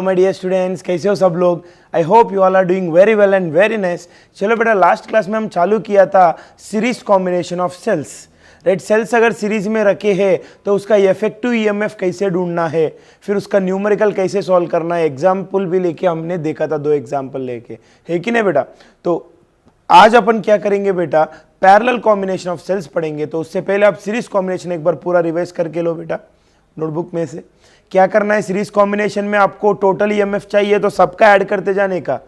My dear students, कैसे हो सब लोग। I hope you all are doing very well and very nice. चलो बेटा, लास्ट क्लास में हम चालू किया था series combination of cells. Right, cells अगर सीरीज में रखे हैं तो उसका इफेक्टिव ईएमएफ कैसे ढूंढना है, फिर उसका न्यूमेरिकल कैसे सॉल्व करना है। एग्जाम्पल भी लेके हमने देखा था, 2 एग्जाम्पल लेके, है कि नहीं बेटा। तो आज अपन क्या करेंगे बेटा, पैरेलल कॉम्बिनेशन ऑफ सेल्स पढ़ेंगे। तो उससे पहले आप सीरीज कॉम्बिनेशन एक बार पूरा रिवाइज करके लो बेटा नोटबुक में से। क्या करना है, सीरीज कॉम्बिनेशन में आपको टोटल ईएमएफ चाहिए तो सबका ऐड करते जाने का।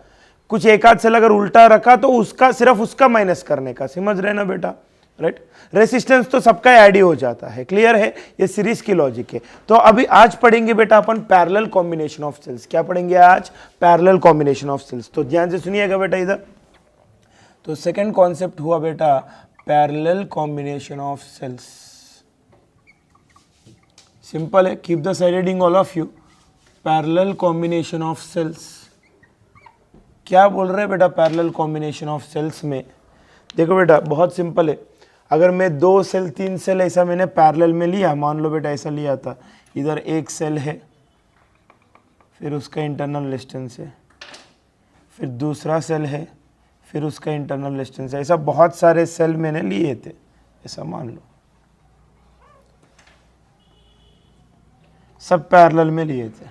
कुछ एक आध सेल अगर उल्टा रखा तो उसका सिर्फ उसका माइनस करने का। समझ रहे ना बेटा। राइट, रेसिस्टेंस तो सबका ऐड ही हो जाता है। क्लियर है, ये सीरीज की लॉजिक है। तो अभी आज पढ़ेंगे बेटा अपन पैरेलल कॉम्बिनेशन ऑफ सेल्स। क्या पढ़ेंगे आज, पैरेलल कॉम्बिनेशन ऑफ सेल्स। तो ध्यान से सुनिएगा बेटा इधर। तो सेकंड कॉन्सेप्ट हुआ बेटा parallel combination of cells. Simple है, keep the side reading all of you. Parallel combination of cells क्या बोल रहे हैं बेटा पैरेलल कॉम्बिनेशन ऑफ सेल्स में। देखो बेटा बहुत सिंपल है। अगर मैं 2 सेल 3 सेल ऐसा मैंने पैरेलल में लिया, मान लो बेटा ऐसा लिया था, इधर एक सेल है, फिर उसका इंटरनल रेजिस्टेंस है, फिर दूसरा सेल है, फिर उसका इंटरनल रेजिस्टेंस है। ऐसा बहुत सारे सेल मैंने लिए थे, ऐसा मान लो सब पैरेलल में लिए थे।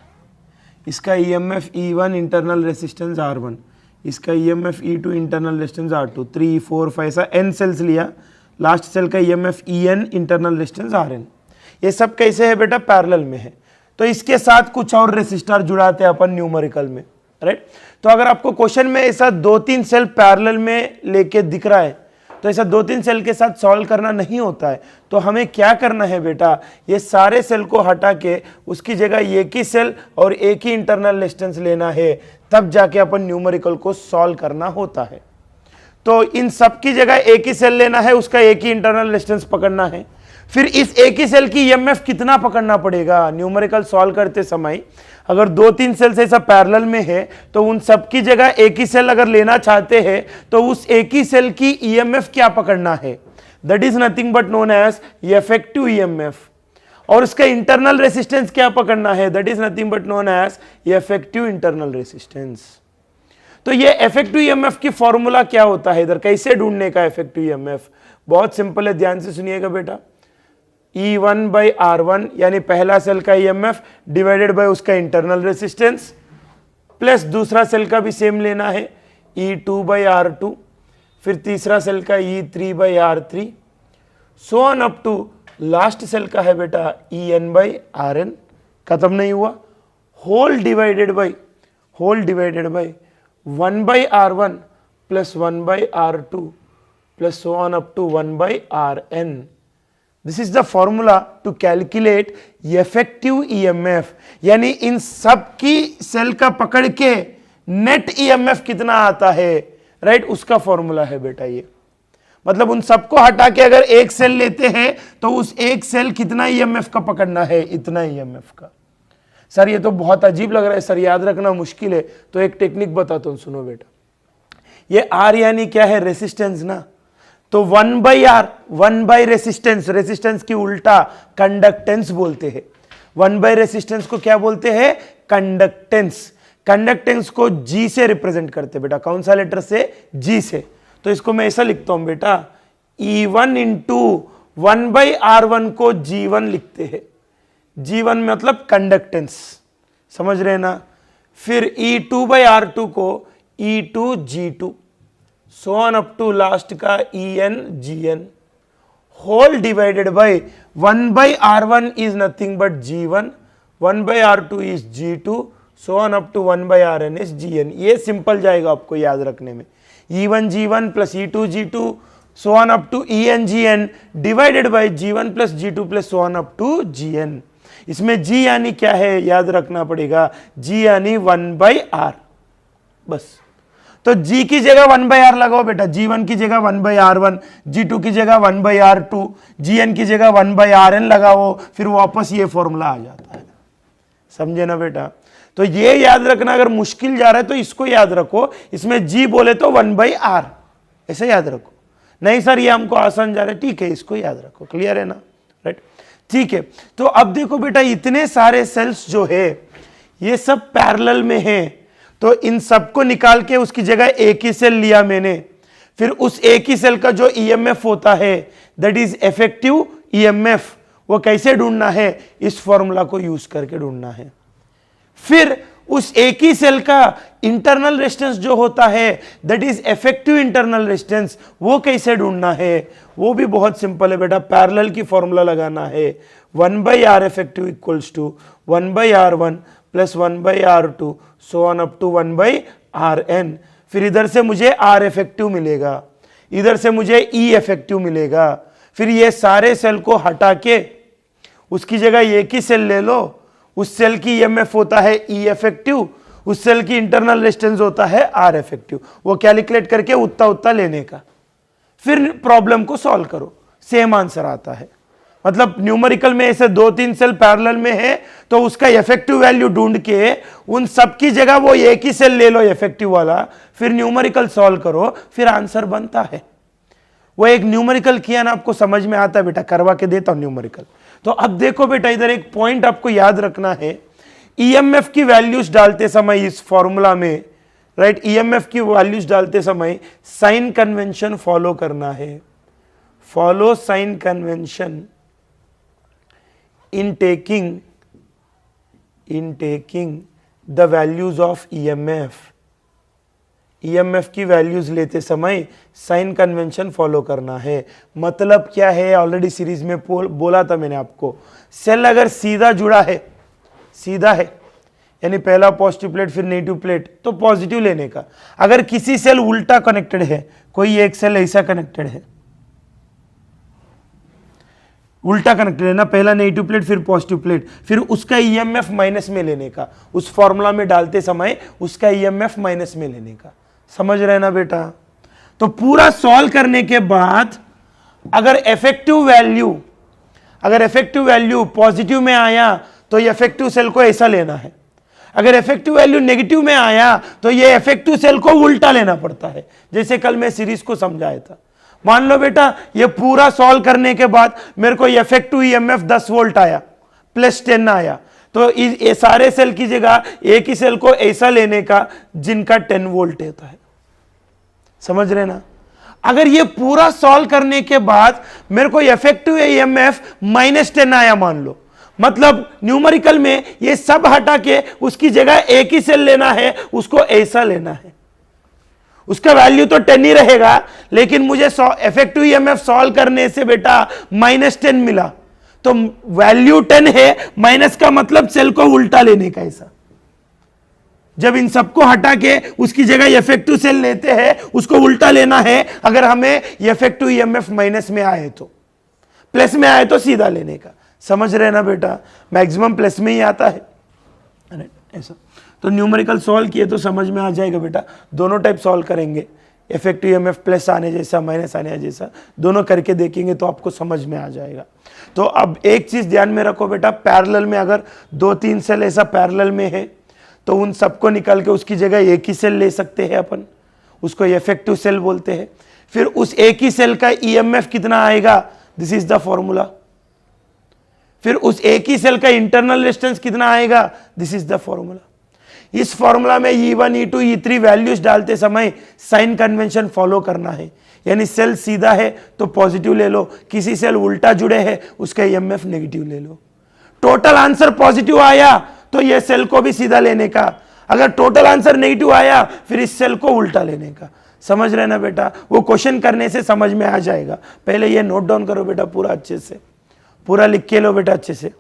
इसका EMF E1 internal resistance R1, इसका EMF E2 internal resistance R2, 3 4 5 ऐसा n सेल्स लिया। लास्ट सेल का EMF EN internal resistance RN। ये सब कैसे है बेटा, पैरेलल में है। तो इसके साथ कुछ और रेसिस्टर जुड़ाते हैं अपन न्यूमेरिकल में। राइट, तो अगर आपको क्वेश्चन में ऐसा 2-3 सेल पैरेलल में लेके दिख रहा है तो ऐसा 2-3 सेल के साथ सॉल्व करना नहीं होता है। तो हमें क्या करना है बेटा, ये सारे सेल को हटा के उसकी जगह एक ही सेल और एक ही इंटरनल रेजिस्टेंस लेना है, तब जाके अपन न्यूमेरिकल को सॉल्व करना होता है। तो इन सब की जगह एक ही सेल लेना है, उसका एक ही इंटरनल रेजिस्टेंस पकड़ना है। फिर इस एक ही सेल की ईएमएफ कितना पकड़ना पड़ेगा न्यूमेरिकल सॉल्व करते समय। अगर 2-3 सेल से ऐसा पैरेलल में है तो उन सब की जगह एक ही सेल अगर लेना चाहते हैं तो उस एक ही सेल की ईएमएफ क्या पकड़ना है, that is nothing but known as effective EMF. और उसका इंटरनल रेजिस्टेंस क्या पकड़ना है, that is nothing but known as effective internal resistance. तो ये इफेक्टिव ईएमएफ की फॉर्मूला क्या होता है, इधर कैसे ढूंढने का इफेक्टिव ईएमएफ, बहुत सिंपल है, ध्यान से सुनिएगा बेटा। E1 बाई R1 यानी पहला सेल का ईएमएफ डिवाइडेड बाय उसका इंटरनल रेजिस्टेंस, प्लस दूसरा सेल का भी सेम लेना है E2 बाई R2, फिर तीसरा सेल का E3 by R3, so on up to last cell का है बेटा EN बाई RN। खत्म नहीं हुआ, whole divided by 1 by R1 plus 1 by R2 plus so on up to 1 by RN। This is the formula to calculate effective EMF. यानी इन सब की सेल का पकड़ के नेट ईएमएफ कितना आता है, राइट, उसका फॉर्मूला है बेटा ये। मतलब उन सबको हटा के अगर एक सेल लेते हैं तो उस एक सेल कितना ईएमएफ का पकड़ना है, इतना ईएमएफ का। सर ये तो बहुत अजीब लग रहा है सर, याद रखना मुश्किल है। तो एक टेक्निक बताता हूं, सुनो बेटा। ये R यानी क्या है, रेसिस्टेंस ना। तो 1 by R, 1 by resistance, resistance की उल्टा कंडक्टेंस बोलते हैं। 1 बाई रेसिस्टेंस को क्या बोलते हैं, कंडक्टेंस। कंडक्टेंस को G से रिप्रेजेंट करते बेटा, कौन सा लेटर से, G से। तो इसको मैं ऐसा लिखता हूं बेटा, E1 इंटू 1 बाई R1 को G1 लिखते हैं। G1 मतलब कंडक्टेंस, समझ रहे ना। फिर E2 बाई R2 को E2 G2, so on up to last का EN GN, whole divided by 1 by R1 is nothing but G1, 1 by R2 is G2, so on up to 1 by RN is GN। ये simple जाएगा आपको याद रखने में। E1 G1 plus E2 G2 so on up to EN GN divided by G1 plus G2 plus so on up to GN। इसमें G यानी क्या है याद रखना पड़ेगा, G यानी 1 बाई R, बस। तो G की जगह 1 बाई R लगाओ बेटा, G1 की जगह 1 बाई R1, G2 की जगह 1 बाई R2, GN की जगह 1 बाई RN लगाओ, फिर वापस ये फॉर्मूला आ जाता है। समझे ना बेटा। तो ये याद रखना, अगर मुश्किल जा रहा है तो इसको याद रखो, इसमें G बोले तो 1 बाई R, ऐसे याद रखो। नहीं सर ये हमको आसान जा रहा है, ठीक है इसको याद रखो। क्लियर है ना, राइट। ठीक है, तो अब देखो बेटा इतने सारे सेल्स जो है ये सब पैरेलल में है, तो इन सबको निकाल के उसकी जगह एक ही सेल लिया मैंने। फिर उस एक ही सेल का जो ईएमएफ होता है दैट इज इफेक्टिव ईएमएफ, वो कैसे ढूंढना है, इस फॉर्मूला को यूज करके ढूंढना है। फिर उस एक ही सेल का इंटरनल रेजिस्टेंस जो होता है that is effective internal resistance, वो कैसे ढूंढना है, वो भी बहुत सिंपल है बेटा। पैरेलल की फॉर्मूला लगाना है, 1/R effective equals to 1/R1 plus 1/R2 so on up to 1/Rn। फिर इधर से मुझे R इफेक्टिव मिलेगा, इधर से मुझे E इफेक्टिव मिलेगा। फिर ये सारे सेल को हटा के उसकी जगह एक ही सेल ले लो, उस सेल की ईएमएफ होता है E इफेक्टिव, उस सेल की इंटरनल रेजिस्टेंस होता है R इफेक्टिव, वो कैलकुलेट करके उतना उतना लेने का। फिर प्रॉब्लम को सॉल्व करो, सेम आंसर आता है। मतलब न्यूमेरिकल में ऐसे 2-3 सेल पैरेलल में है तो उसका इफेक्टिव वैल्यू ढूंढ के उन सब की जगह वो एक ही सेल ले लो इफेक्टिव वाला, फिर न्यूमेरिकल सॉल्व करो, फिर आंसर बनता है। वो एक न्यूमेरिकल किया ना, आपको समझ में आता है बेटा, करवा के देता हूं न्यूमेरिकल। तो अब देखो बेटा, इधर एक पॉइंट आपको याद रखना है, ईएमएफ की वैल्यूज डालते समय इस फॉर्मूला में, राइट, ईएमएफ की वैल्यूज डालते समय साइन कन्वेंशन फॉलो करना है। Follow sign convention in taking the values of EMF। EMF की वैल्यूज लेते समय साइन कन्वेंशन फॉलो करना है। मतलब क्या है, ऑलरेडी सीरीज में बोला था मैंने आपको, सेल अगर सीधा जुड़ा है, सीधा है यानी पहला पॉजिटिव प्लेट फिर नेगेटिव प्लेट, तो पॉजिटिव लेने का। अगर किसी सेल उल्टा कनेक्टेड है, कोई एक सेल ऐसा कनेक्टेड है, उल्टा कनेक्टेड है ना, पहला नेगेटिव प्लेट फिर पॉजिटिव प्लेट, फिर उसका ईएमएफ माइनस में लेने का, उस फॉर्मूला में डालते समय उसका ईएमएफ माइनस में लेने का। समझ रहे ना बेटा? तो पूरा सॉल्व करने के बाद अगर इफेक्टिव वैल्यू पॉजिटिव में आया तो ये इफेक्टिव सेल को ऐसा लेना है, अगर इफेक्टिव वैल्यू नेगेटिव में आया तो ये इफेक्टिव सेल को उल्टा लेना पड़ता है, जैसे कल मैं सीरीज को समझाया था। मान लो बेटा, ये पूरा सॉल्व करने के बाद मेरे को इफेक्टिव ईएमएफ 10 वोल्ट आया, प्लस 10 आया, तो ये सारे सेल की जगह एक ही सेल को ऐसा लेने का जिनका 10 वोल्ट होता है। समझ रहे ना? अगर ये पूरा सॉल्व करने के बाद मेरे को इफेक्टिव ईएमएफ -10 आया मान लो, मतलब न्यूमेरिकल में ये सब हटा के उसकी जगह एक ही सेल लेना है, उसको ऐसा लेना है, उसका वैल्यू तो 10 ही रहेगा, लेकिन मुझे इफेक्टिव ईएमएफ सॉल्व करने से बेटा -10 मिला, तो वैल्यू 10 है, माइनस का मतलब सेल को उल्टा लेने का। ऐसा जब इन सबको हटा के उसकी जगह इफेक्टिव सेल लेते हैं, उसको उल्टा लेना है। अगर हमें इफेक्टिव ईएमएफ माइनस में आए तो, प्लस में आए तो सीधा लेने का। समझ रहे ना बेटा? मैक्सिमम प्लस में ही आता है ऐसा। तो न्यूमेरिकल सॉल्व किए तो समझ में आ जाएगा बेटा, दोनों टाइप सॉल्व करेंगे, इफेक्टिव ईएमएफ प्लस आने जैसा माइनस आने जैसा, दोनों करके देखेंगे तो आपको समझ में आ जाएगा। तो अब एक चीज ध्यान में रखो बेटा, पैरेलल में अगर 2-3 सेल ऐसा पैरेलल में है तो उन सबको निकाल के उसकी जगह एक ही सेल ले सकते हैं अपन, उसको इफेक्टिव सेल बोलते हैं। फिर उस एक ही सेल का ईएमएफ कितना आएगा, दिस इज द फॉर्मूला। फिर उस एक ही सेल का इंटरनल रेजिस्टेंस कितना आएगा, दिस इज द फॉर्मूला। इस फॉर्मूला में E1, E2, E3 वैल्यूज डालते समय साइन कन्वेंशन फॉलो करना है, यानी सेल सीधा है तो पॉजिटिव ले लो, किसी सेल उल्टा जुड़े हैं उसका ईएमएफ नेगेटिव ले लो। टोटल आंसर पॉजिटिव आया तो ये सेल को भी सीधा लेने का, अगर टोटल आंसर नेगेटिव आया फिर इस सेल को उल्टा लेने का। समझ रहे ना बेटा? वो क्वेश्चन करने से समझ में आ जाएगा। पहले ये नोट डाउन करो बेटा, पूरा अच्छे से, पूरा लिख के लो बेटा अच्छे से।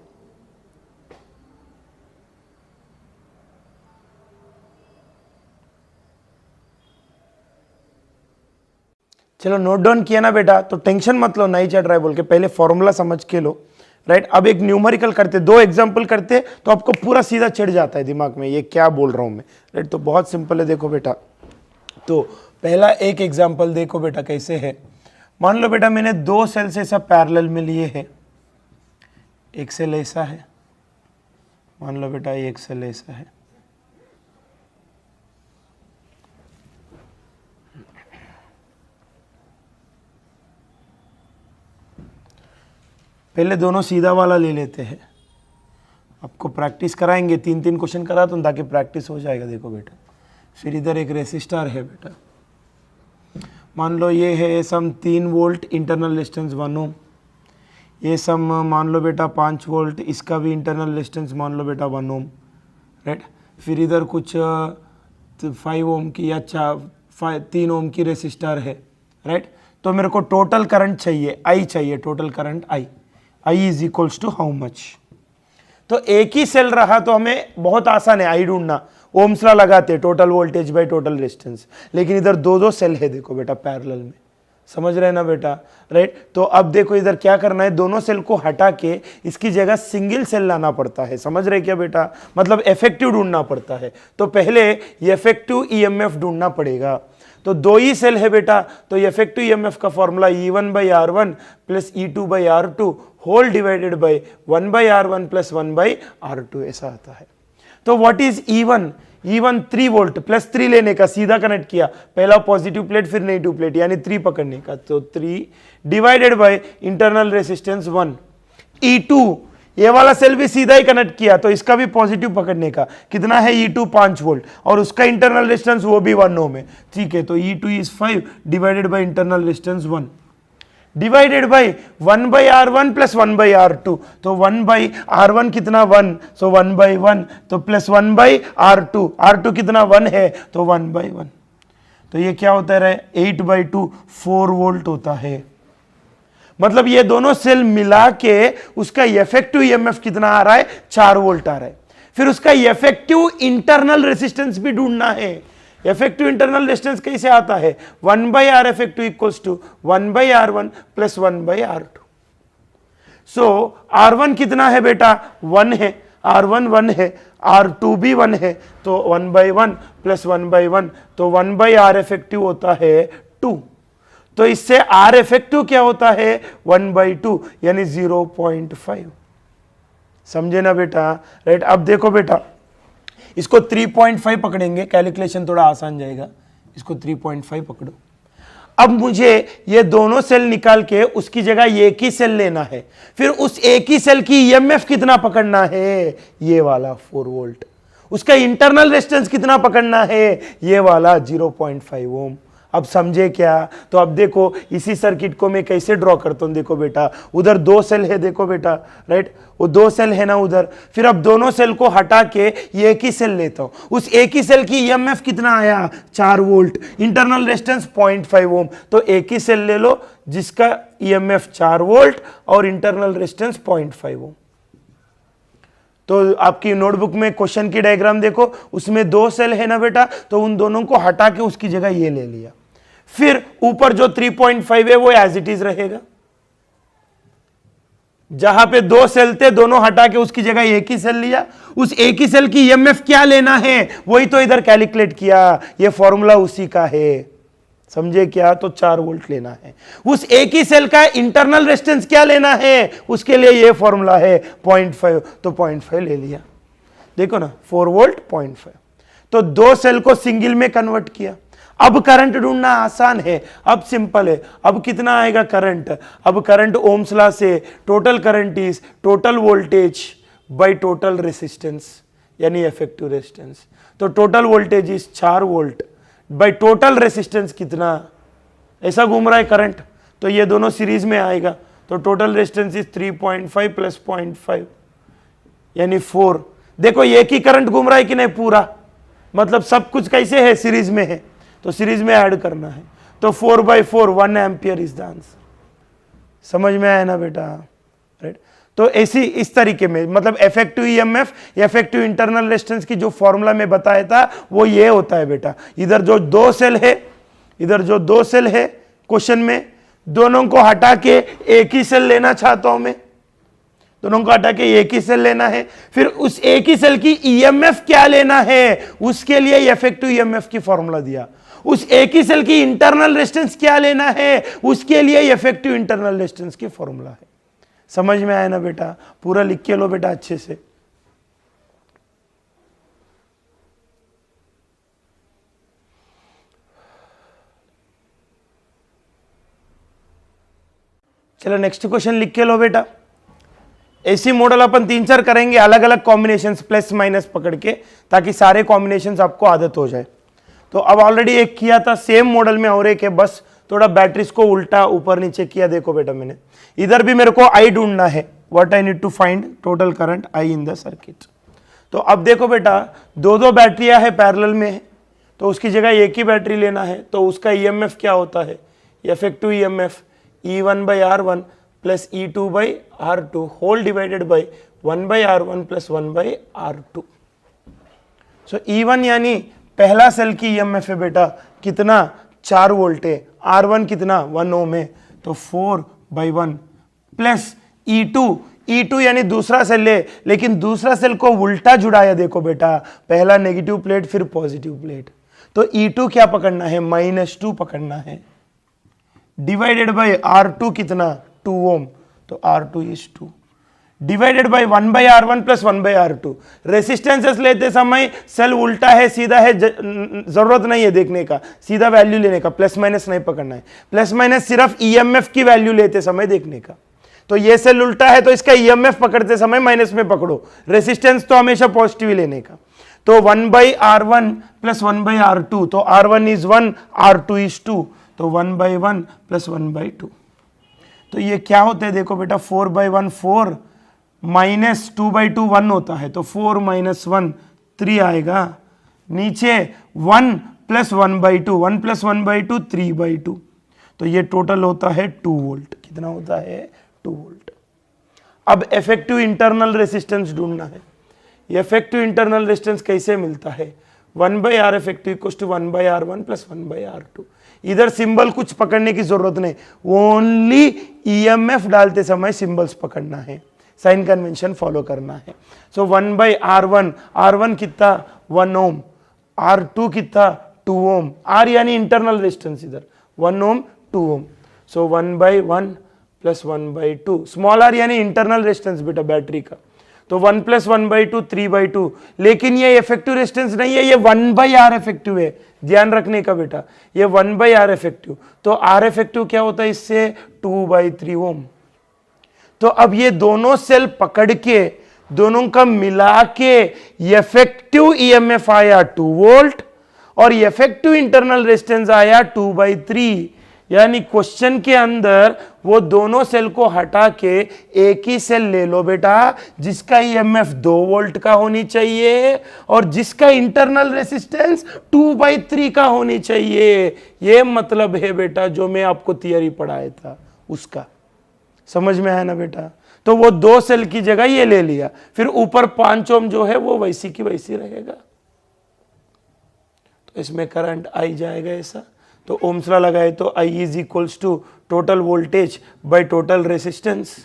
चलो नोट डाउन किया ना बेटा, तो टेंशन मत लो नहीं चढ़ रहा है बोल के, पहले फॉर्मूला समझ के लो, राइट। अब एक न्यूमेरिकल करते, 2 एग्जांपल करते तो आपको पूरा सीधा चढ़ जाता है दिमाग में ये क्या बोल रहा हूं मैं, राइट। तो बहुत सिंपल है, देखो बेटा। तो पहला एक एग्जांपल देखो बेटा कैसे है। मान लो बेटा मैंने 2 सेल्स ऐसा पैरेलल में लिए हैं, एक सेल ऐसा है, मान लो बेटा एक सेल ऐसा है, पहले दोनों सीधा वाला ले लेते हैं, आपको प्रैक्टिस कराएंगे, 3-3 क्वेश्चन करा तो ताकि प्रैक्टिस हो जाएगा। देखो बेटा, फिर इधर एक रेसिस्टर है बेटा, मान लो ये है सम 3 वोल्ट, इंटरनल रेजिस्टेंस 1 ओम। ये सम मान लो बेटा 5 वोल्ट, इसका भी इंटरनल रेजिस्टेंस मान लो बेटा 1 ओम, राइट। फिर इधर कुछ 5 ओम की या 3 ओम की रेसिस्टर है, राइट। तो मेरे को टोटल करंट चाहिए, आई चाहिए, total current I is equals to how much. तो एक ही सेल रहा तो हमें बहुत आसान है आई ढूंढना, ओम्स लॉ लगाते, total voltage by total resistance. लेकिन इधर दो सेल है देखो बेटा पैरेलल में, समझ रहे हैं ना बेटा, राइट। तो अब देखो इधर क्या करना है, दोनों सेल को हटा के इसकी जगह सिंगल सेल लाना पड़ता है, समझ रहे क्या बेटा, मतलब इफेक्टिव ढूंढना पड़ता है। तो पहले इफेक्टिव ईएमएफ ढूंढना पड़ेगा। तो 2 ही सेल है बेटा, तो इफेक्टिव ईएमएफ का formula E1/R1 plus E2/R2 whole divided by 1/R1 plus 1/R2 ऐसा आता है। तो what is E1? E1 3 volt plus 3 लेने का, सीधा कनेक्ट किया, पहला पॉजिटिव प्लेट फिर नेगेटिव प्लेट, यानी 3 पकड़ने का, तो 3 divided by internal resistance 1। E2 ये वाला सेल भी सीधा ही कनेक्ट किया, तो इसका भी पॉजिटिव पकड़ने का, कितना है E2 5 वोल्ट, और उसका इंटरनल रेजिस्टेंस वो भी 1 ओम है, ठीक है। तो E2 is 5 divided by internal resistance 1 divided by 1/R1 plus 1/R2। तो 1/R1 कितना 1, सो 1/1, तो प्लस 1/R2, R2 कितना 1 है, तो 1/1। तो ये क्या होता है, 8/2 4 वोल्ट होता है। मतलब ये दोनों सेल मिला के उसका इफेक्टिव ईएमएफ कितना आ रहा है, 4 वोल्ट आ रहा है। फिर उसका इफेक्टिव इंटरनल रेजिस्टेंस भी ढूंढना है। इफेक्टिव इंटरनल रेजिस्टेंस कैसे आता है, 1/R effective equals to 1/R1 plus 1/R2। So R1 कितना है बेटा, 1 है, R1 1 है, R2 भी 1 है, तो 1/1 प्लस 1/1, तो 1/R इफेक्टिव होता है 2। तो इससे R इफेक्टिव क्या होता है, 1/2 यानी 0.5। समझे ना बेटा, राइट। अब देखो बेटा, इसको 3.5 पकड़ेंगे, कैलकुलेशन थोड़ा आसान जाएगा, इसको 3.5 पकड़ो। अब मुझे ये दोनों सेल निकाल के उसकी जगह एक ही सेल लेना है। फिर उस एक ही सेल की ईएमएफ कितना पकड़ना है, ये वाला 4 वोल्ट। उसका इंटरनल रेजिस्टेंस कितना पकड़ना है, ये वाला 0.5 ओम। अब समझे क्या, तो अब देखो इसी सर्किट को मैं कैसे ड्रॉ करता हूं, देखो बेटा उधर 2 सेल है, देखो बेटा, राइट, वो 2 सेल है ना उधर। फिर अब दोनों सेल को हटा के ये एक ही सेल लेता हूं। उस एक ही सेल की ईएमएफ कितना आया, 4 वोल्ट, इंटरनल रेजिस्टेंस 0.5 ओम। तो एक ही सेल ले लो जिसका ईएमएफ 4 वोल्ट और इंटरनल रेजिस्टेंस 0.5 ओम। तो आपकी नोटबुक में क्वेश्चन की डायग्राम देखो, उसमें 2 सेल है ना बेटा, तो उन दोनों को हटा के उसकी जगह ये ले लिया। फिर ऊपर जो 3.5 है वो एज इट इज रहेगा। जहां पे 2 सेल थे दोनों हटा के उसकी जगह एक ही सेल लिया। उस एक ही सेल की ईएमएफ क्या लेना है, वही तो इधर कैलकुलेट किया, ये फॉर्मूला उसी का है, समझे क्या, तो 4 वोल्ट लेना है। उस एक ही सेल का इंटरनल रेजिस्टेंस क्या लेना है, उसके लिए ये फॉर्मूला है 0.5, तो 0.5 ले लिया। देखो ना 4 वोल्ट 0.5, तो 2 सेल को सिंगल में कन्वर्ट किया। अब करंट ढूंढना आसान है, अब सिंपल है। अब कितना आएगा करंट, अब करंट ओम्स लॉ से total current is total voltage by total resistance, यानी इफेक्टिव रेजिस्टेंस। तो total voltage is 4 volt by total resistance कितना, ऐसा घूम रहा है करंट, तो ये दोनों सीरीज में आएगा। तो टोटल रेजिस्टेंस इज 3.5 प्लस 0.5 यानी 4। देखो एक ही करंट घूम रहा है कि नहीं पूरा, मतलब सब कुछ कैसे है, सीरीज में है, तो सीरीज में ऐड करना है। तो 4/4 1 एम्पियर इज द आंसर। समझ में आया ना बेटा, राइट। तो ऐसी इस तरीके में, मतलब effective EMF, effective internal resistance की जो फॉर्मूला में बताया था वो ये होता है बेटा। इधर जो 2 सेल है, इधर जो 2 सेल है क्वेश्चन में, दोनों को हटा के एक ही सेल लेना चाहता हूं मैं, दोनों को हटा के एक ही सेल लेना है। फिर उस एक ही सेल की ईएमएफ क्या लेना है, उसके लिए इफेक्टिव ईएमएफ की फॉर्मूला दिया। उस एक ही सेल की इंटरनल रेजिस्टेंस क्या लेना है, उसके लिए इफेक्टिव इंटरनल रेजिस्टेंस की फॉर्मूला है। समझ में आया ना बेटा, पूरा लिख के लो बेटा अच्छे से। चलो नेक्स्ट क्वेश्चन लिख के लो बेटा। ऐसी मॉडल अपन 3-4 करेंगे, अलग अलग कॉम्बिनेशंस प्लस माइनस पकड़ के, ताकि सारे कॉम्बिनेशंस आपको आदत हो जाए। तो अब ऑलरेडी एक किया था, सेम मॉडल में और एक है, बस थोड़ा बैटरीज को उल्टा ऊपर नीचे किया। देखो बेटा मैंने इधर भी मेरे को आई ढूंढना है, what I need to find total current I in the circuit. तो अब देखो बेटा दो बैटरियां है पैरेलल में है, तो उसकी जगह एक ही बैटरी लेना है, तो उसका ईएमएफ क्या होता है, effective EMF E1/R1 plus E2/R2 whole divided by 1/R1 plus 1/R2। So E1 यानी पहला सेल की ईएमएफ है बेटा कितना, 4 वोल्ट है, R1 कितना 1 ओम है, तो 4/1 प्लस E2 यानी दूसरा सेल है, लेकिन दूसरा सेल को उल्टा जुड़ाया। देखो बेटा पहला नेगेटिव प्लेट फिर पॉजिटिव प्लेट, तो E2 क्या पकड़ना है, -2 पकड़ना है, डिवाइडेड बाय R2 कितना 2 ओम, तो R2 is 2 divided by 1/R1 plus 1/R2। Resistances लेते समय सेल उल्टा है सीधा है, जरूरत नहीं है देखने का, सीधा वैल्यू लेने का, प्लस माइनस नहीं पकड़ना है, प्लस माइनस सिर्फ ईएमएफ की वैल्यू लेते समय देखने का। तो ये सेल उल्टा है तो इसका ईएमएफ पकड़ते समय माइनस में पकड़ो, रेसिस्टेंस तो हमेशा पॉजिटिव ही लेने का। तो 1/R1 प्लस 1/R2, तो R1 इज 1, R2 इज 2, तो 1/1 प्लस 1/2। तो ये क्या होता है देखो बेटा 4/1 4 माइनस 2/2 1 होता है, तो 4 - 1 3 आएगा, नीचे 1 प्लस 1/2, 1 प्लस 1/2 3/2, तो ये टोटल होता है 2 वोल्ट। कितना होता है 2 वोल्ट। अब इफेक्टिव इंटरनल रेसिस्टेंस ढूंढना है। इफेक्टिव इंटरनल रेजिस्टेंस कैसे मिलता है, 1/R effective equal to 1/R1 plus 1/R2। इधर सिंबल कुछ पकड़ने की जरूरत नहीं, ओनली ईएमएफ डालते समय सिंबल्स पकड़ना है, साइन कन्वेंशन फॉलो करना है। सो 1/R1, R1 कितना 1 ओम, R2 कितना 2 ओम, R यानी इंटरनल रेजिस्टेंस इधर 1 ओम 2 ओम, सो 1/1 प्लस 1/2, स्मॉल r यानी इंटरनल रेजिस्टेंस बेटा बैटरी का, तो 1 प्लस 1/2 3/2। लेकिन ये इफेक्टिव रेजिस्टेंस नहीं है, ये 1/R इफेक्टिव है, ध्यान रखने का बेटा, ये 1/R इफेक्टिव। तो R इफेक्टिव क्या होता है इससे 2/3 ओम। तो अब ये दोनों सेल पकड़ के दोनों का मिला के इफेक्टिव ईएमएफ आया 2 वोल्ट और इफेक्टिव इंटरनल रेजिस्टेंस आया 2/3। यानी क्वेश्चन के अंदर वो दोनों सेल को हटा के एक ही सेल ले लो बेटा जिसका ईएमएफ 2 वोल्ट का होनी चाहिए और जिसका इंटरनल रेजिस्टेंस 2/3 का होनी चाहिए। ये मतलब है बेटा जो मैं आपको थियरी पढ़ाया था उसका, समझ में आया ना बेटा। तो वो 2 सेल की जगह ये ले लिया, फिर ऊपर 5 ओम जो है वो वैसी की वैसी रहेगा, तो इसमें करंट आई जाएगा ऐसा। तो ओम्स लॉ लगाए तो I is equals to total voltage by total resistance,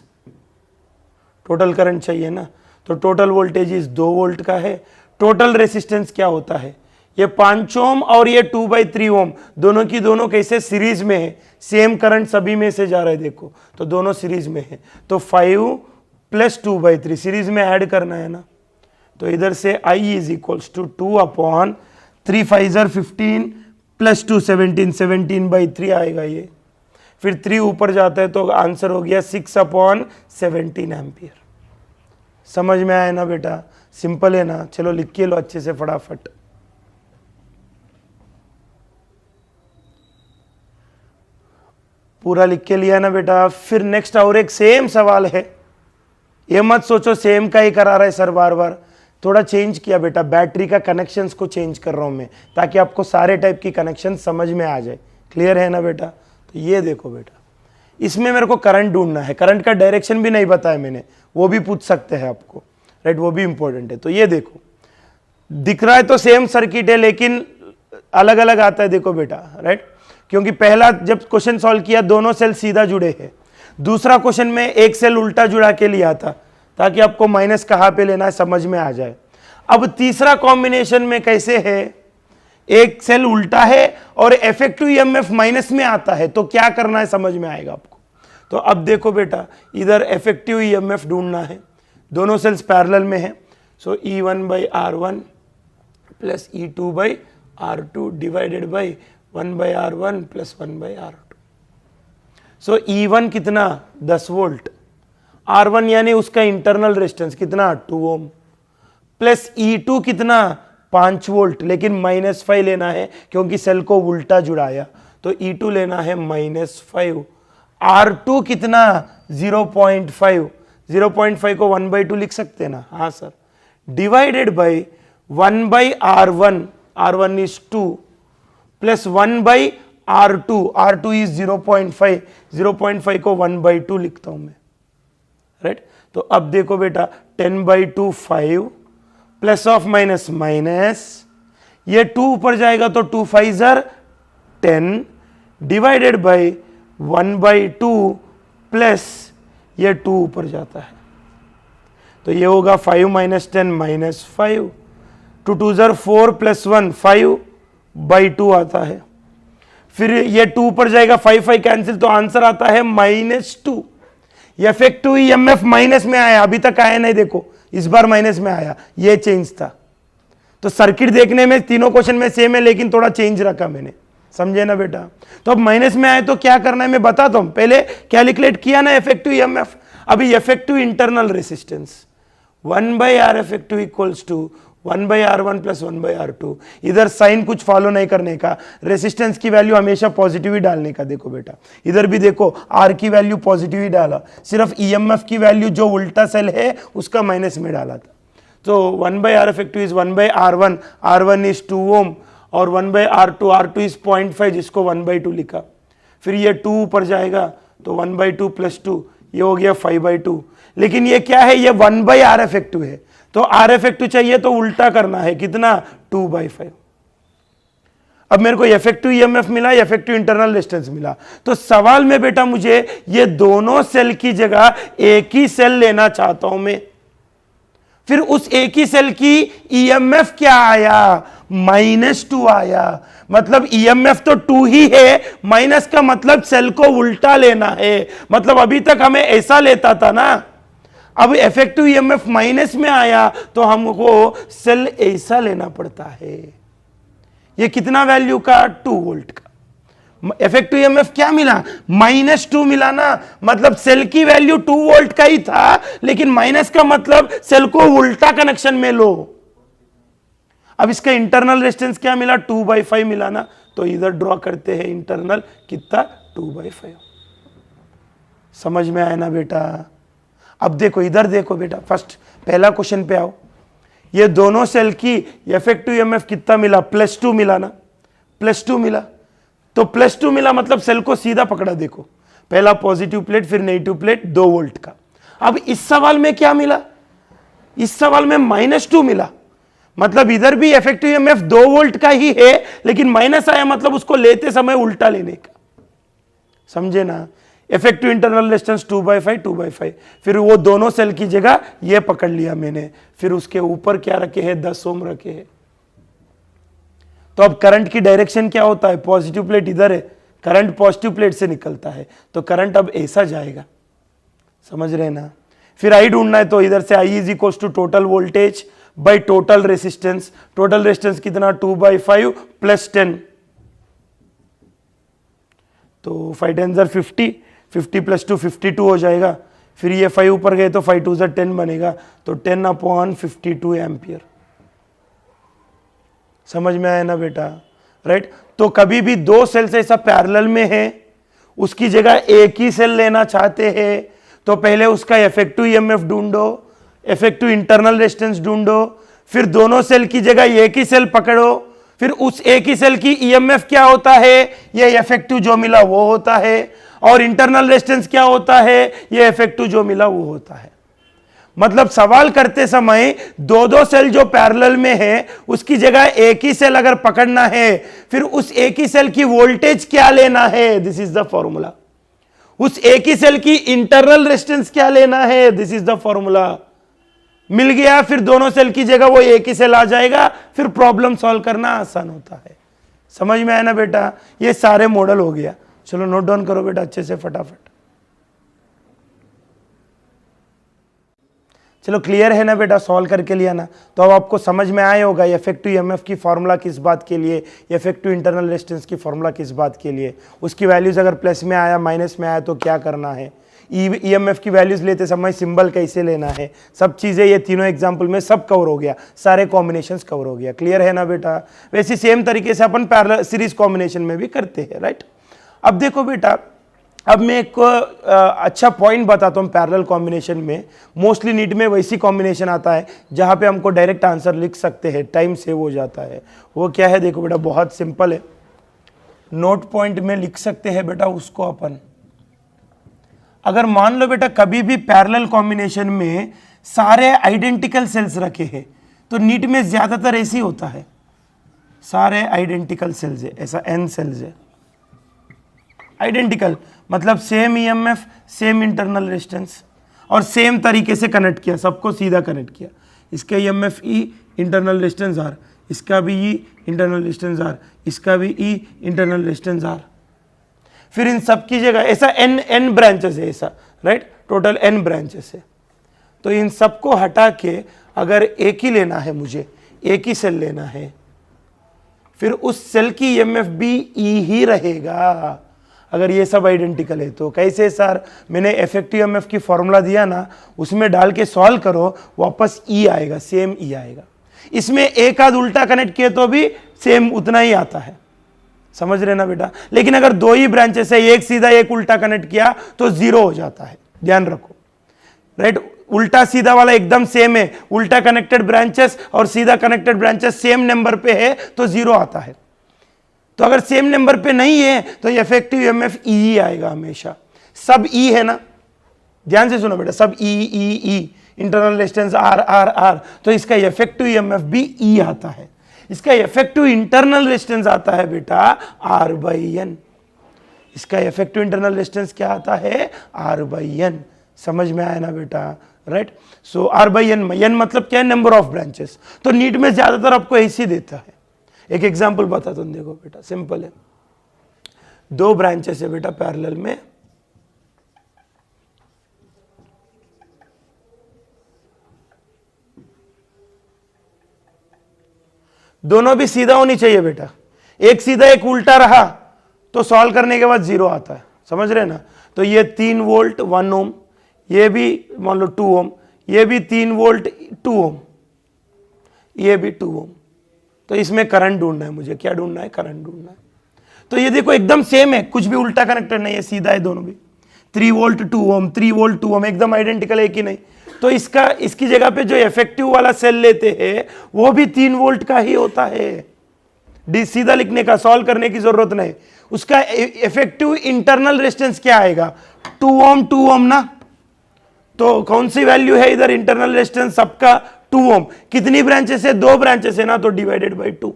total current चाहिए ना, तो टोटल वोल्टेज इज 2 वोल्ट का है। टोटल रेसिस्टेंस क्या होता है, ये 5 ओम और ये 2/3 ओम दोनों की दोनों कैसे सीरीज में है, सेम करंट सभी में से जा रहा है देखो, तो दोनों सीरीज में है, तो 5 प्लस 2/3 सीरीज में ऐड करना है ना, तो इधर से I is equals to 2/3 5 15 plus 2 17 17/3 आएगा ये, फिर 3 ऊपर जाता है तो आंसर हो गया 6/17 एम्पियर। समझ में आया ना बेटा, सिंपल है ना, चलो लिख के लो अच्छे से फटाफट। पूरा लिख के लिया ना बेटा। फिर नेक्स्ट और एक सेम सवाल है, ये मत सोचो सेम का ही करा रहा है सर बार बार, थोड़ा चेंज किया बेटा, बैटरी का कनेक्शंस को चेंज कर रहा हूं मैं ताकि आपको सारे टाइप की कनेक्शन समझ में आ जाए। क्लियर है ना बेटा। तो ये देखो बेटा, इसमें मेरे को करंट ढूंढना है, करंट का डायरेक्शन भी नहीं बताया मैंने, वो भी पूछ सकते हैं आपको, राइट, वो भी इंपॉर्टेंट है। तो ये देखो दिख रहा है तो सेम सर्किट है लेकिन अलग अलग आता है, देखो बेटा, राइट, क्योंकि पहला जब क्वेश्चन सॉल्व किया दोनों सेल सीधा जुड़े हैं, दूसरा क्वेश्चन में एक सेल उल्टा जुड़ा के लिया था ताकि आपको माइनस कहां पे लेना है समझ में आ जाए। अब तीसरा कॉम्बिनेशन में कैसे है, एक सेल उल्टा है और इफेक्टिव ईएमएफ माइनस में आता है, तो क्या करना है समझ में आएगा आपको। तो अब देखो बेटा इधर इफेक्टिव ईएमएफ ढूंढना है, दोनों सेल्स पैरेलल में है, सो E1/R1 plus E2/R2 divided by 1/R1 plus 1/R2। So E1 कितना 10 वोल्ट, R1 यानी उसका इंटरनल रेजिस्टेंस कितना 2 ओम, प्लस E2 कितना 5 वोल्ट, लेकिन -5 लेना है क्योंकि सेल को उल्टा जुड़ाया, तो E2 लेना है -5। R2 कितना 0.5, 0.5 को 1/2 लिख सकते हैं ना, हाँ sir, divided by 1/R1, R1 is 2 plus 1/R2, R2 is 0.5, 0.5 को 1/2 लिखता हूं मैं, राइट। तो अब देखो बेटा 10/2 5 प्लस ऑफ माइनस माइनस, ये 2 ऊपर जाएगा तो 2 5 ज़र 10 डिवाइडेड बाई 1/2 प्लस ये 2 ऊपर जाता है, तो ये होगा 5 माइनस 10 -5, 2 2 ज़र 4 प्लस 1 5/2 आता है। फिर ये 2 ऊपर जाएगा, 5 5 कैंसिल, तो आंसर आता है -2। इफेक्टिव ईएमएफ माइनस में आया, अभी तक आया नहीं, देखो इस बार माइनस में आया, ये चेंज था। तो सर्किट देखने में तीनों क्वेश्चन में सेम है, लेकिन थोड़ा चेंज रखा मैंने, समझे ना बेटा। तो अब माइनस में आए तो क्या करना है मैं बताता हूं, पहले कैलकुलेट किया ना इफेक्टिव ईएमएफ। अभी effective internal resistance 1/R effective equals to 1/R1 plus 1/R2। इधर साइन कुछ फॉलो नहीं करने का, रेसिस्टेंस की वैल्यू हमेशा पॉजिटिव ही डालने का। देखो बेटा इधर भी देखो R की वैल्यू पॉजिटिव ही डाला, सिर्फ ईएमएफ की वैल्यू जो उल्टा सेल है उसका माइनस में डाला था। तो 1/R effective is 1/R1, R1 is 2 ओम, और 1/R2, R2 इज 0.5 जिसको 1/2 लिखा। फिर ये 2 ऊपर जाएगा तो 1/2 प्लस 2, ये हो गया 5/2। लेकिन ये क्या है, ये 1/R इफेक्टिव है, तो R इफेक्टिव चाहिए तो उल्टा करना है, कितना 2/5। अब मेरे को इफेक्टिव ईएमएफ मिला, इफेक्टिव इंटरनल रेजिस्टेंस मिला, तो सवाल में बेटा मुझे ये दोनों सेल की जगह एक ही सेल लेना चाहता हूं मैं। फिर उस एक ही सेल की ईएमएफ क्या आया, -2 आया। मतलब ईएमएफ तो 2 ही है, माइनस का मतलब सेल को उल्टा लेना है। मतलब अभी तक हमें ऐसा लेता था ना, अब इफेक्टिव ईएमएफ माइनस में आया तो हमको सेल ऐसा लेना पड़ता है। ये कितना वैल्यू का, 2 वोल्ट का। इफेक्टिव ईएमएफ क्या मिला, -2 मिला ना, मतलब सेल की वैल्यू 2 वोल्ट का ही था, लेकिन माइनस का मतलब सेल को उल्टा कनेक्शन में लो। अब इसका इंटरनल रेजिस्टेंस क्या मिला, 2/5 मिला ना, तो इधर ड्रॉ करते हैं इंटरनल, कितना 2/5। समझ में आया ना बेटा। अब देखो इधर देखो बेटा, फर्स्ट पहला क्वेश्चन पे आओ। ये दोनों सेल की इफेक्टिव ईएमएफ कितना मिला, +2 मिला ना, +2 मिला। तो +2 मिला मतलब सेल को सीधा पकड़ा, देखो पहला पॉजिटिव प्लेट फिर नेगेटिव प्लेट 2 वोल्ट का। अब इस सवाल में क्या मिला, इस सवाल में -2 मिला, मतलब इधर भी इफेक्टिव ईएमएफ 2 वोल्ट का ही है, लेकिन माइनस आया मतलब उसको लेते समय उल्टा लेने का, समझे ना। इफेक्टिव इंटरनल रेजिस्टेंस 2/5, 2/5, फिर वो दोनों सेल की जगह ये पकड़ लिया मैंने, फिर उसके ऊपर क्या रखे हैं, 10 ओम रखे हैं। तो अब करंट की डायरेक्शन क्या होता है, पॉजिटिव प्लेट इधर है, करंट पॉजिटिव प्लेट से निकलता है, तो करंट अब ऐसा जाएगा, समझ रहे ना। फिर आई ढूंढना है, तो इधर से I is equal to total voltage by total resistance. Total resistance कितना, 2/5 प्लस 10, तो 5 10 ज़र 50, 50 प्लस 2 52 हो जाएगा। फिर ये 5 ऊपर गए तो 5 2 ज़र 10 बनेगा, तो 10/52 एम्पियर। समझ में आया ना बेटा, राइट। तो कभी भी दो सेल्स ऐसा पैरेलल में है, उसकी जगह एक ही सेल लेना चाहते हैं, तो पहले उसका इफेक्टिव ईएमएफ ढूंढो, इफेक्टिव इंटरनल रेजिस्टेंस ढूंढो, फिर दोनों सेल की जगह एक ही सेल पकड़ो, फिर उस एक ही सेल की ईएमएफ क्या होता है, ये इफेक्टिव जो मिला वो होता है, और इंटरनल रेजिस्टेंस क्या होता है, ये इफेक्टिव जो मिला वो होता है। मतलब सवाल करते समय दो सेल जो पैरेलल में है उसकी जगह एक ही सेल अगर पकड़ना है, फिर उस एक ही सेल की वोल्टेज क्या लेना है, दिस इज द फॉर्मूला। उस एक ही सेल की इंटरनल रेजिस्टेंस क्या लेना है, दिस इज द फॉर्मूला। मिल गया, फिर दोनों सेल की जगह वो एक ही सेल आ जाएगा, फिर प्रॉब्लम सॉल्व करना आसान होता है। समझ में आया ना बेटा, ये सारे मॉडल हो गया। चलो नोट डाउन करो बेटा अच्छे से फटाफट। चलो क्लियर है ना बेटा, सॉल्व करके लिया ना, तो अब आपको समझ में आया होगा इफेक्टिव ईएमएफ की फॉर्मूला किस बात के लिए, इफेक्टिव इंटरनल रेजिस्टेंस की फॉर्मूला किस बात के लिए, उसकी वैल्यूज अगर प्लस में आया माइनस में आया तो क्या करना है। ईएमएफ की वैल्यूज लेते समय सिंबल कैसे लेना है, सब चीज़ें ये तीनों एग्जाम्पल में सब कवर हो गया, सारे कॉम्बिनेशंस कवर हो गया। क्लियर है ना बेटा? वैसे सेम तरीके से अपन पैरेलल सीरीज कॉम्बिनेशन में भी करते हैं, राइट। अब देखो बेटा, अब मैं एक अच्छा पॉइंट बताता हूँ पैरेलल कॉम्बिनेशन में। मोस्टली नीट में वैसी कॉम्बिनेशन आता है जहाँ पे हमको डायरेक्ट आंसर लिख सकते हैं, टाइम सेव हो जाता है। वो क्या है देखो बेटा, बहुत सिंपल है, नोट पॉइंट में लिख सकते हैं बेटा उसको अपन। अगर मान लो बेटा कभी भी पैरेलल कॉम्बिनेशन में सारे आइडेंटिकल सेल्स रखे हैं तो नीट में ज्यादातर ऐसे ही होता है, सारे आइडेंटिकल सेल्स है, ऐसा n सेल्स है। आइडेंटिकल मतलब same EMF, same internal resistance और सेम तरीके से कनेक्ट किया, सबको सीधा कनेक्ट किया। इसका EMF E, internal resistance R, इसका भी E, इंटरनल रेजिस्टेंस R, इसका भी E, इंटरनल रेजिस्टेंस R। फिर इन सब की जगह ऐसा n ब्रांचेस है, ऐसा राइट, टोटल n ब्रांचेस है। तो इन सबको हटा के अगर एक ही लेना है मुझे, एक ही सेल लेना है, फिर उस सेल की ईएमएफ भी E ही रहेगा अगर ये सब आइडेंटिकल है। तो कैसे सर? मैंने इफेक्टिव ईएमएफ की फॉर्मूला दिया ना, उसमें डाल के सॉल्व करो, वापस E आएगा, सेम E आएगा। इसमें एक आध उल्टा कनेक्ट किए तो भी सेम उतना ही आता है, समझ रहे ना बेटा? लेकिन अगर दो ही ब्रांचेस है, एक सीधा एक उल्टा कनेक्ट किया तो जीरो हो जाता है, ध्यान रखो, राइट। उल्टा सीधा वाला एकदम सेम है, उल्टा कनेक्टेड ब्रांचेस और सीधा कनेक्टेड ब्रांचेस सेम नंबर पे है तो जीरो आता है। तो अगर सेम नंबर पे नहीं है तो इफेक्टिव ईएमएफ E ही आएगा हमेशा। सब E है ना, ध्यान से सुनो बेटा, सब E, इंटरनल रेजिस्टेंस R, तो इसका इफेक्टिव ईएमएफ भी E आता है। इसका इफेक्टिव इंटरनल रेजिस्टेंस आता है बेटा R/N। इसका इफेक्टिव इंटरनल रेजिस्टेंस क्या आता है? R/N। समझ में आया ना बेटा, राइट। सो R/N, N मतलब क्या है? Number of branches. तो नीट में ज्यादातर आपको ऐसे देता है। एक एग्जांपल बताता हूं, देखो बेटा, सिंपल है। दो ब्रांचेस है बेटा पैरेलल में, दोनों भी सीधा होनी चाहिए बेटा। एक सीधा एक उल्टा रहा तो सॉल्व करने के बाद जीरो आता है, समझ रहे ना? तो ये 3 वोल्ट 1 ओम, ये भी मान लो 2 ओम, ये भी 3 वोल्ट 2 ओम, ये भी 2 ओम। तो इसमें करंट ढूंढना है मुझे, क्या ढूंढना है? करंट ढूंढना है। तो ये देखो एकदम सेम है, कुछ भी उल्टा कनेक्टेड नहीं है, सीधा है दोनों भी। 3 वोल्ट 2 ओम, 3 वोल्ट 2 ओम, एकदम आइडेंटिकल है कि नहीं? तो इसकी जगह पे जो इफेक्टिव वाला सेल लेते हैं वो भी 3 वोल्ट का ही होता है। डी सीधा लिखने का, सॉल्व करने की जरूरत नहीं। उसका इफेक्टिव इंटरनल रेजिस्टेंस क्या आएगा? 2 ओम 2 ओम ना, तो कौन सी वैल्यू है इधर? इंटरनल रेजिस्टेंस सबका 2 ओम। कितनी ब्रांचेस है? 2 ब्रांचेस है ना, तो डिवाइडेड बाई 2।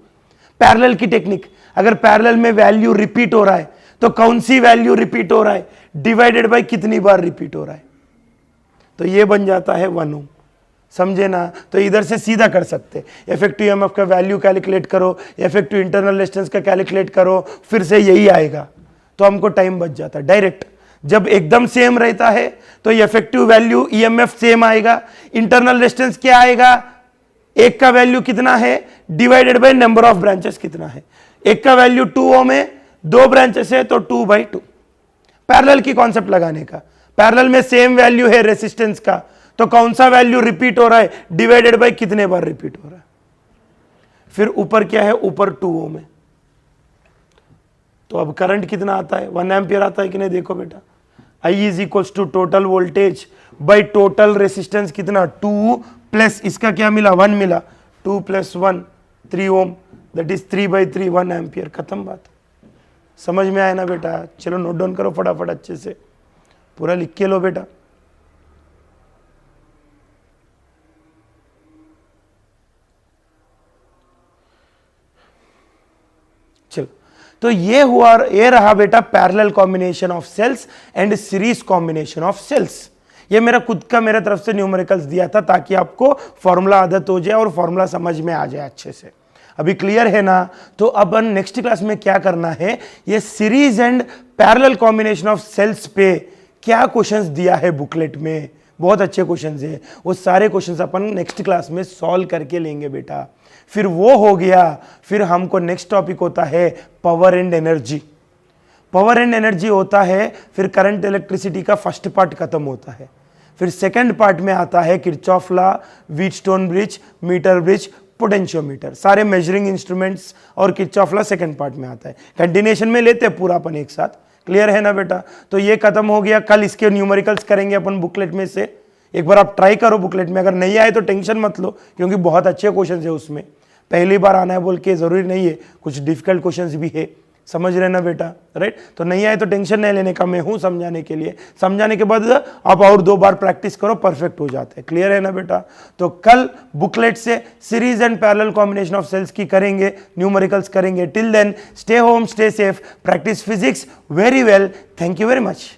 पैरेलल की टेक्निक, अगर पैरेलल में वैल्यू रिपीट हो रहा है तो कौन सी वैल्यू रिपीट हो रहा है? डिवाइडेड बाई कितनी बार रिपीट हो रहा है। तो ये बन जाता है 1 ओम, समझे ना? तो इधर से सीधा कर सकते, इफेक्टिव ईएमएफ का वैल्यू कैलकुलेट करो, इफेक्टिव इंटरनल रेजिस्टेंस का कैलकुलेट करो, फिर से यही आएगा, तो हमको टाइम बच जाता है। डायरेक्ट जब एकदम सेम रहता है तो इफेक्टिव वैल्यू ईएमएफ सेम आएगा, इंटरनल रेजिस्टेंस क्या आएगा? एक का वैल्यू कितना है divided by number of branches कितना है। एक का वैल्यू 2 ओम है, 2 ब्रांचेस है तो 2/2। पैरेलल की कॉन्सेप्ट लगाने का, पैरेलल में सेम वैल्यू है रेसिस्टेंस का, तो कौन सा वैल्यू रिपीट हो रहा है डिवाइडेड बाय कितने बार रिपीट हो रहा है। फिर ऊपर क्या है? ऊपर 2 ओम है, तो अब करंट कितना आता है? 1 एम्पियर आता है कि नहीं? देखो बेटा, I is equals to total voltage by total resistance कितना? 2 प्लस इसका क्या मिला? 1 मिला, 2 + 1 3 ओम, दैट इज 3/3 1 एम्पियर। खत्म बात। समझ में आया ना बेटा? चलो नोट डाउन करो फटाफट, अच्छे से पूरा लिख के लो बेटा। चलो, तो ये रहा बेटा parallel combination of cells and series combination of cells. ये मेरा खुद का मेरे तरफ से न्यूमेरिकल्स दिया था ताकि आपको फॉर्मूला आदत हो जाए और फॉर्मूला समझ में आ जाए अच्छे से। अभी क्लियर है ना? तो अब नेक्स्ट क्लास में क्या करना है, ये series and parallel combination of cells पे क्या क्वेश्चंस दिया है बुकलेट में, बहुत अच्छे क्वेश्चंस है, वो सारे क्वेश्चंस अपन नेक्स्ट क्लास में सॉल्व करके लेंगे बेटा। फिर वो हो गया, फिर हमको नेक्स्ट टॉपिक होता है power and energy. Power and energy होता है, फिर करंट इलेक्ट्रिसिटी का फर्स्ट पार्ट खत्म होता है, फिर सेकंड पार्ट में आता है Kirchhoff law, Wheatstone bridge, meter bridge, potentiometer, सारे मेजरिंग इंस्ट्रूमेंट्स और किरचॉफ लॉ सेकंड पार्ट में आता है। कंटिन्यूएशन में लेते हैं पूरा अपन एक साथ, क्लियर है ना बेटा। तो ये खत्म हो गया, कल इसके न्यूमेरिकल्स करेंगे अपन बुकलेट में से। एक बार आप ट्राई करो बुकलेट में, अगर नहीं आए तो टेंशन मत लो, क्योंकि बहुत अच्छे क्वेश्चन है उसमें। पहली बार आना है बोल के जरूरी नहीं है, कुछ डिफिकल्ट क्वेश्चंस भी है, समझ रहे ना बेटा, राइट। तो नहीं आए तो टेंशन नहीं लेने का, मैं हूं समझाने के लिए। समझाने के बाद आप और 2 बार प्रैक्टिस करो, परफेक्ट हो जाते हैं, क्लियर है ना बेटा। तो कल बुकलेट से series and parallel combination of cells की करेंगे, न्यूमेरिकल्स करेंगे। Till then stay home, stay safe, practice physics very well. Thank you very much.